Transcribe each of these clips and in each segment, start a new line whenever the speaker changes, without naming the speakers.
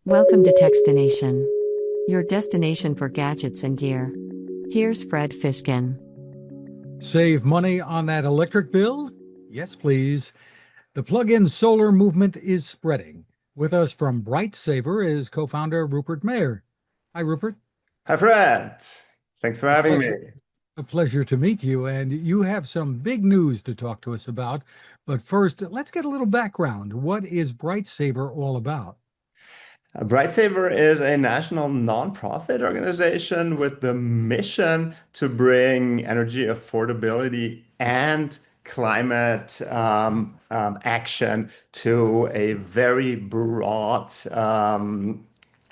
Welcome to Techstination, your destination for gadgets and gear. Here's Fred Fishkin.
Save money on that electric bill? Yes, please. The plug-in solar movement is spreading. With us from BrightSaver is co-founder Rupert Mayer. Hi, Rupert.
Hi, Fred. Thanks for
A
having me.
pleasure. A pleasure to meet you. And you have some big news to talk to us about. But first, let's get a little background. What is BrightSaver all about?
BrightSaver is a national nonprofit organization with the mission to bring energy affordability and climate action to a very broad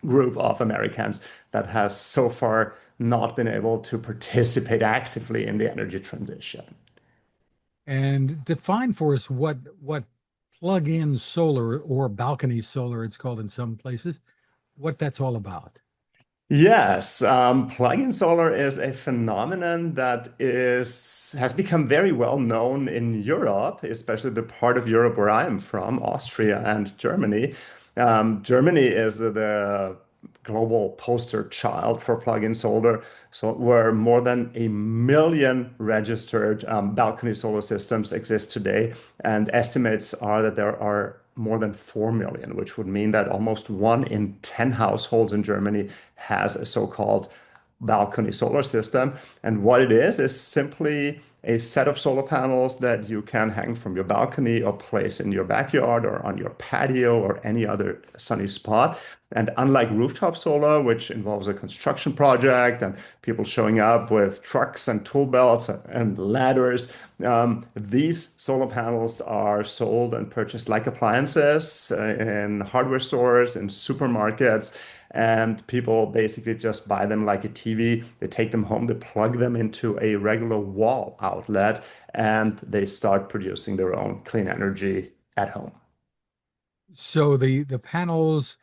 group of Americans that has so far not been able to participate actively in the energy transition.
And define for us what plug-in solar or balcony solar, it's called in some places, what that's all about.
Yes, plug-in solar is a phenomenon that has become very well known in Europe, especially the part of Europe where I am from, Austria and Germany. Germany is the global poster child for plug-in solar, so where more than 1 million registered balcony solar systems exist today, and estimates are that there are more than 4 million, which would mean that almost 1 in 10 households in Germany has a so-called balcony solar system. And what it is simply a set of solar panels that you can hang from your balcony or place in your backyard or on your patio or any other sunny spot. And unlike rooftop solar, which involves a construction project and people showing up with trucks and tool belts and ladders, these solar panels are sold and purchased like appliances in hardware stores, in supermarkets, and people basically just buy them like a TV. They take them home, they plug them into a regular wall outlet, and they start producing their own clean energy at home.
So the panels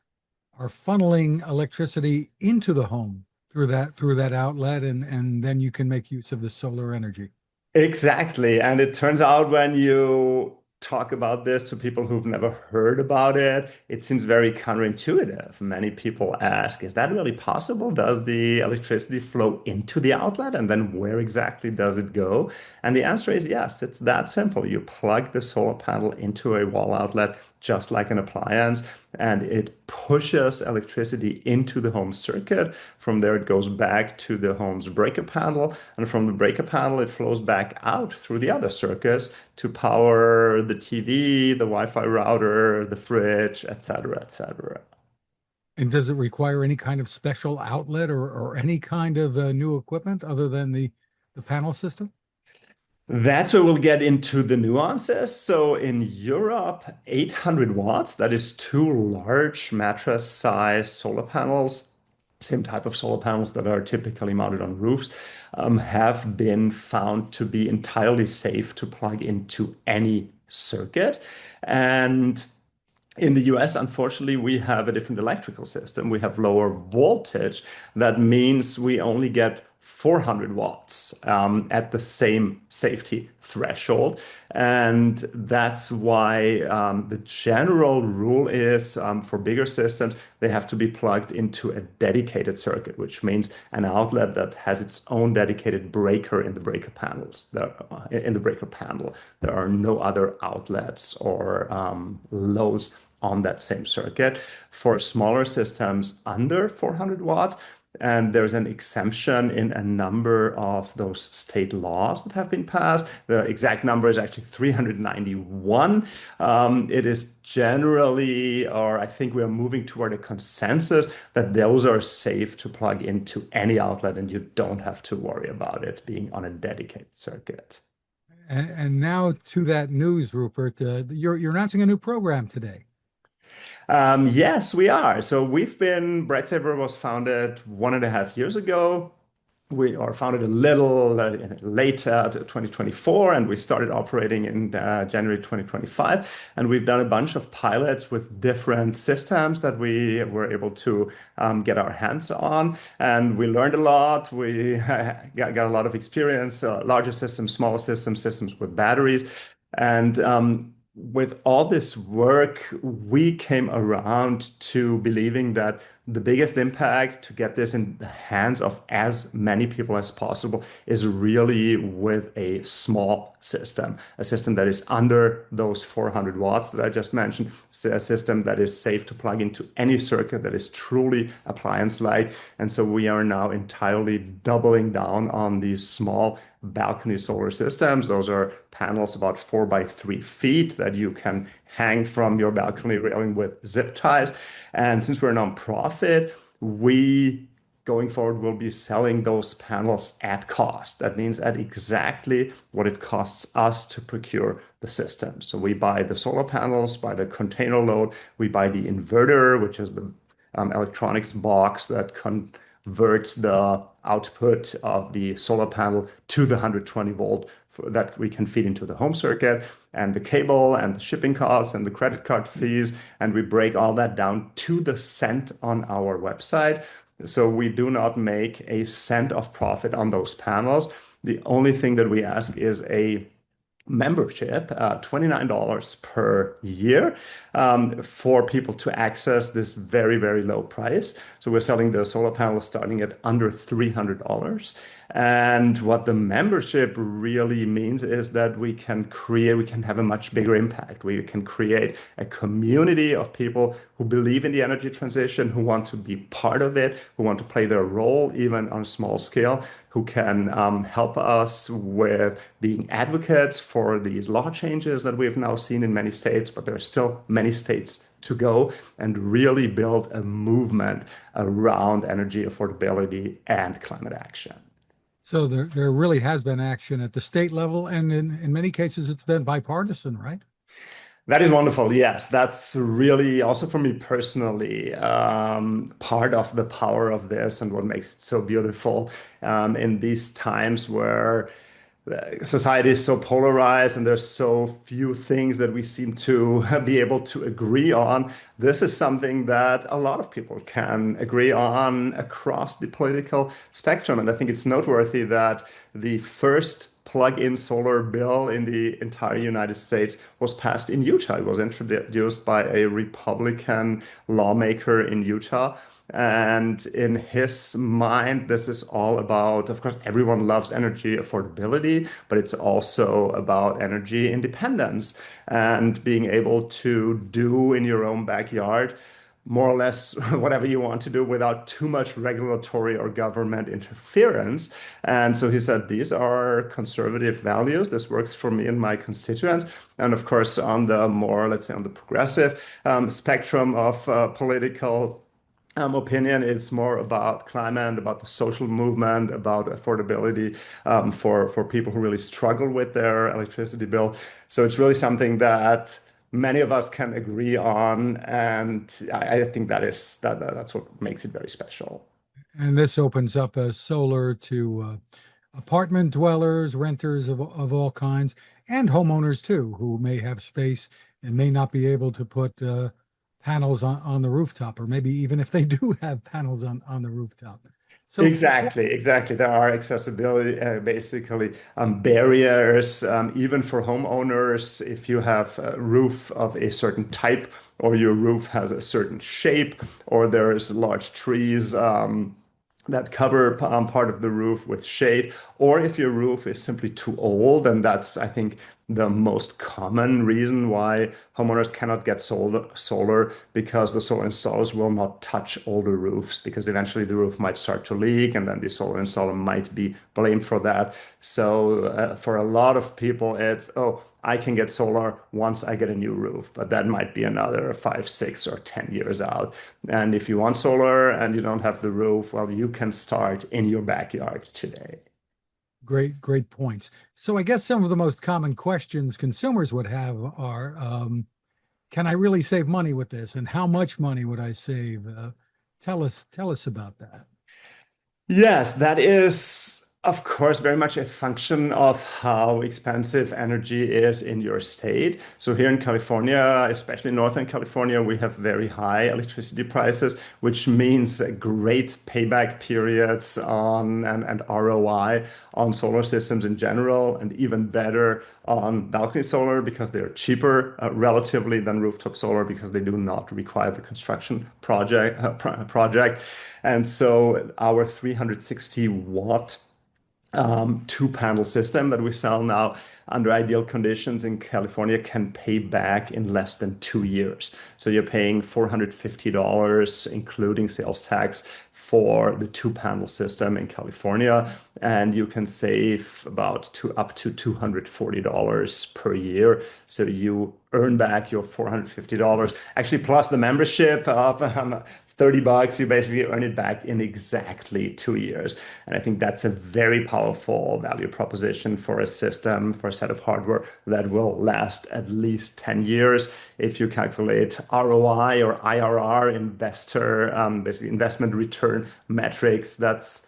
are funneling electricity into the home through that outlet, and then you can make use of the solar energy.
Exactly. And it turns out when you talk about this to people who've never heard about it, it seems very counterintuitive. Many people ask, is that really possible? Does the electricity flow into the outlet? And then where exactly does it go? And the answer is yes, it's that simple. You plug the solar panel into a wall outlet just like an appliance, and it pushes electricity into the home circuit. From there, it goes back to the home's breaker panel, and from the breaker panel, it flows back out through the other circuits to power the TV, the Wi-Fi router, the fridge, etc., etc.
And does it require any kind of special outlet or any kind of new equipment other than the panel system?
That's where we'll get into the nuances. So in Europe, 800 watts, that is two large mattress-sized solar panels, same type of solar panels that are typically mounted on roofs, have been found to be entirely safe to plug into any circuit. And in the US, unfortunately, we have a different electrical system. We have lower voltage. That means we only get 400 watts at the same safety threshold. And that's why the general rule is for bigger systems, they have to be plugged into a dedicated circuit, which means an outlet that has its own dedicated breaker in the breaker panels. In the breaker panel, there are no other outlets or loads on that same circuit. For smaller systems under 400 watt, and there's an exemption in a number of those state laws that have been passed. The exact number is actually 391. It is generally, or I think we are moving toward a consensus that those are safe to plug into any outlet and you don't have to worry about it being on a dedicated circuit.
And now to that news, Rupert. You're announcing a new program today.
Yes, we are. So Brightsaver was founded 1.5 years ago. We are founded a little later, 2024, and we started operating in January 2025. And we've done a bunch of pilots with different systems that we were able to get our hands on. And we learned a lot. We got a lot of experience, larger systems, smaller systems, systems with batteries. And with all this work, we came around to believing that the biggest impact to get this in the hands of as many people as possible is really with a small system, a system that is under those 400 watts that I just mentioned, a system that is safe to plug into any circuit, that is truly appliance-like. And so we are now entirely doubling down on these small balcony solar systems. Those are panels about 4 by 3 feet that you can hang from your balcony railing with zip ties. And since we're a nonprofit, we going forward will be selling those panels at cost. That means at exactly what it costs us to procure the system. So we buy the solar panels, buy the container load, we buy the inverter, which is the electronics box that converts the output of the solar panel to the 120 volt that we can feed into the home circuit, and the cable and the shipping costs and the credit card fees. And we break all that down to the cent on our website. So we do not make a cent of profit on those panels. The only thing that we ask is a membership, $29 per year, for people to access this very, very low price. So we're selling the solar panels starting at under $300. And what the membership really means is that we can have a much bigger impact. We can create a community of people who believe in the energy transition, who want to be part of it, who want to play their role even on a small scale, who can help us with being advocates for these law changes that we've now seen in many states, but there are still many states to go, and really build a movement around energy affordability and climate action.
So there really has been action at the state level, and in many cases it's been bipartisan, right?
That is wonderful. Yes, that's really also for me personally part of the power of this and what makes it so beautiful in these times where society is so polarized and there's so few things that we seem to be able to agree on. This is something that a lot of people can agree on across the political spectrum. And I think it's noteworthy that the first plug-in solar bill in the entire United States was passed in Utah. It was introduced by a Republican lawmaker in Utah. And in his mind, this is all about, of course, everyone loves energy affordability, but it's also about energy independence and being able to do in your own backyard more or less whatever you want to do without too much regulatory or government interference. And so he said, these are conservative values. This works for me and my constituents. And of course, on the more, let's say, on the progressive spectrum of political opinion, it's more about climate, about the social movement, about affordability for people who really struggle with their electricity bill. So it's really something that many of us can agree on, and I think that's what makes it very special.
And this opens up a solar to apartment dwellers, renters of all kinds, and homeowners too, who may have space and may not be able to put panels on the rooftop, or maybe even if they do have panels on the rooftop. So,
Exactly. There are accessibility, basically barriers, even for homeowners. If you have a roof of a certain type, or your roof has a certain shape, or there's large trees that cover part of the roof with shade, or if your roof is simply too old, and that's, I think, the most common reason why homeowners cannot get solar, because the solar installers will not touch older roofs, because eventually the roof might start to leak, and then the solar installer might be blamed for that. So for a lot of people, it's, oh, I can get solar once I get a new roof, but that might be another 5, 6, or 10 years out. And if you want solar and you don't have the roof, well, you can start in your backyard today.
great points. So I guess some of the most common questions consumers would have are, can I really save money with this? And how much money would I save? Tell us about that.
Yes, that is Of course, very much a function of how expensive energy is in your state. So here in California, especially Northern California, we have very high electricity prices, which means great payback periods on and ROI on solar systems in general, and even better on balcony solar because they're cheaper relatively than rooftop solar because they do not require the construction project. And so our 360 watt two-panel system that we sell now under ideal conditions in California can pay back in less than 2 years. So you're paying $450, including sales tax, for the two-panel system in California, and you can save up to $240 per year. So you earn back your $450, actually plus the membership of $30. You basically earn it back in exactly 2 years. And I think that's a very powerful value proposition for a system, for a set of hardware that will last at least 10 years. If you calculate ROI or IRR, basically investment return metrics, that's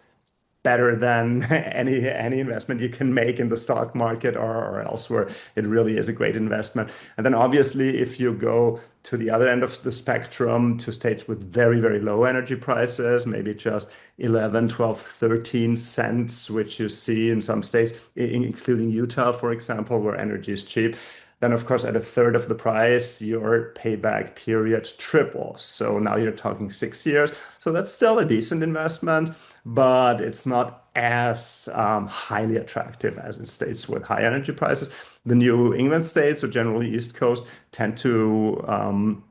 better than any investment you can make in the stock market or elsewhere. It really is a great investment. And then obviously, if you go to the other end of the spectrum to states with very, very low energy prices, maybe just 11, 12, 13 cents, which you see in some states, including Utah, for example, where energy is cheap. Then, of course, at a third of the price, your payback period triples. So now you're talking 6 years. So that's still a decent investment, but it's not as highly attractive as in states with high energy prices. The New England states, or generally East Coast, tend to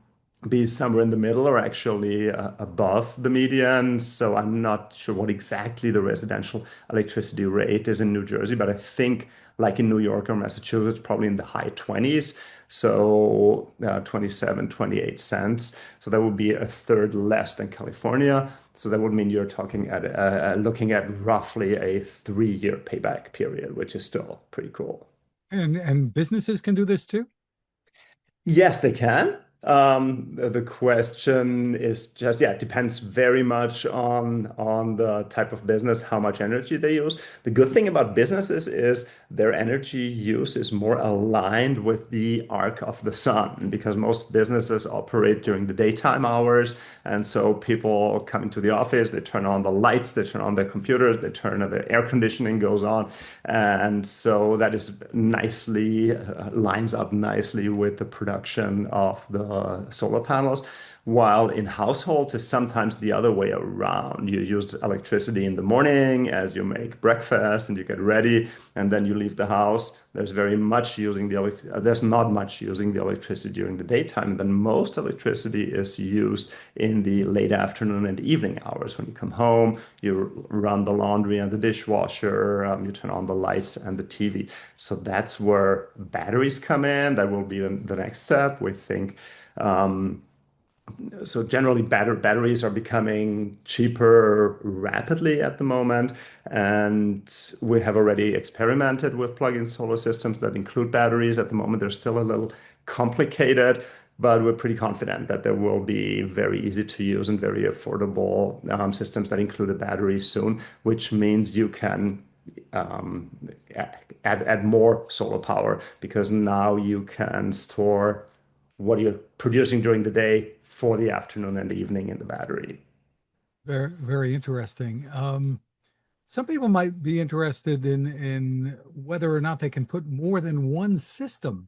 be somewhere in the middle or actually above the median. So I'm not sure what exactly the residential electricity rate is in New Jersey, but I think like in New York or Massachusetts, probably in the high 20s. So 27, 28 cents. So that would be a third less than California. So that would mean you're looking at roughly a 3-year payback period, which is still pretty cool.
And businesses can do this too?
Yes, they can. The question is just, yeah, it depends very much on the type of business, how much energy they use. The good thing about businesses is their energy use is more aligned with the arc of the sun because most businesses operate during the daytime hours. And so people come into the office, they turn on the lights, they turn on their computers, the air conditioning goes on. And so that is nicely lines up nicely with the production of the solar panels, while in households is sometimes the other way around. You use electricity in the morning as you make breakfast and you get ready, and then you leave the house. There's not much using the electricity during the daytime. And then most electricity is used in the late afternoon and evening hours. When you come home, you run the laundry and the dishwasher, you turn on the lights and the TV. So that's where batteries come in. That will be the next step. We think so generally batteries are becoming cheaper rapidly at the moment, and we have already experimented with plug-in solar systems that include batteries. At the moment, they're still a little complicated, but we're pretty confident that there will be very easy to use and very affordable systems that include a battery soon, which means you can um, add more solar power because now you can store what you're producing during the day for the afternoon and the evening in the battery.
Very, very interesting. Some people might be interested in whether or not they can put more than one system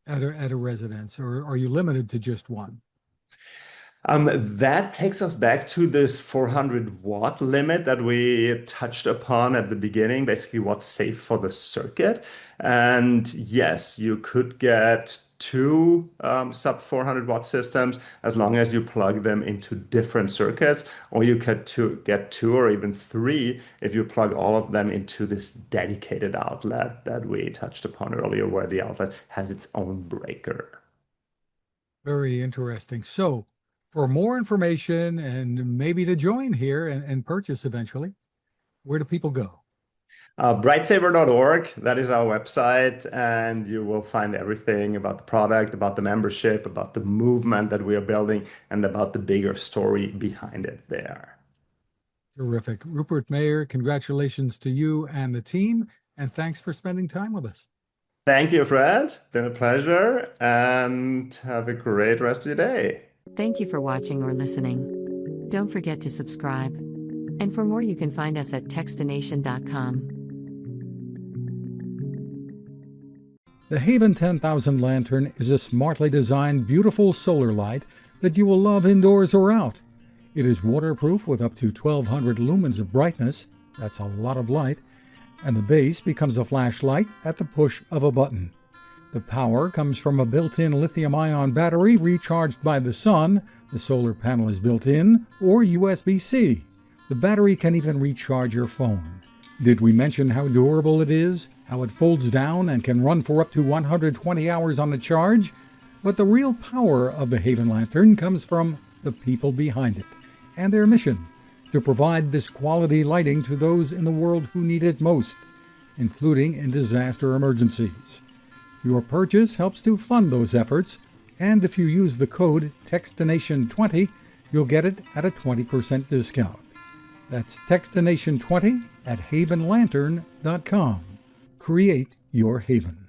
at a residence, or are you limited to just one?
That takes us back to this 400-watt limit that we touched upon at the beginning, basically what's safe for the circuit. And yes, you could get two sub 400-watt systems as long as you plug them into different circuits, or you could get two or even three if you plug all of them into this dedicated outlet that we touched upon earlier, where the outlet has its own breaker.
Very interesting. So, for more information and maybe to join here and purchase eventually, where do people go?
Brightsaver.org, that is our website, and you will find everything about the product, about the membership, about the movement that we are building, and about the bigger story behind it there.
Terrific. Rupert Mayer, congratulations to you and the team, and thanks for spending time with us.
Thank you, Fred. Been a pleasure, and have a great rest of your day.
Thank you for watching or listening. Don't forget to subscribe. And for more, you can find us at Techstination.com.
The Haven 10,000 lantern is a smartly designed, beautiful solar light that you will love indoors or out. It is waterproof with up to 1200 lumens of brightness, that's a lot of light, and the base becomes a flashlight at the push of a button. The power comes from a built-in lithium-ion battery recharged by the sun, the solar panel is built in, or USB-C. The battery can even recharge your phone. Did we mention how durable it is, how it folds down and can run for up to 120 hours on a charge? But the real power of the Haven Lantern comes from the people behind it and their mission to provide this quality lighting to those in the world who need it most, including in disaster emergencies. Your purchase helps to fund those efforts, and if you use the code Techstination20, you'll get it at a 20% discount. That's Techstination20 at havenlantern.com. Create your haven.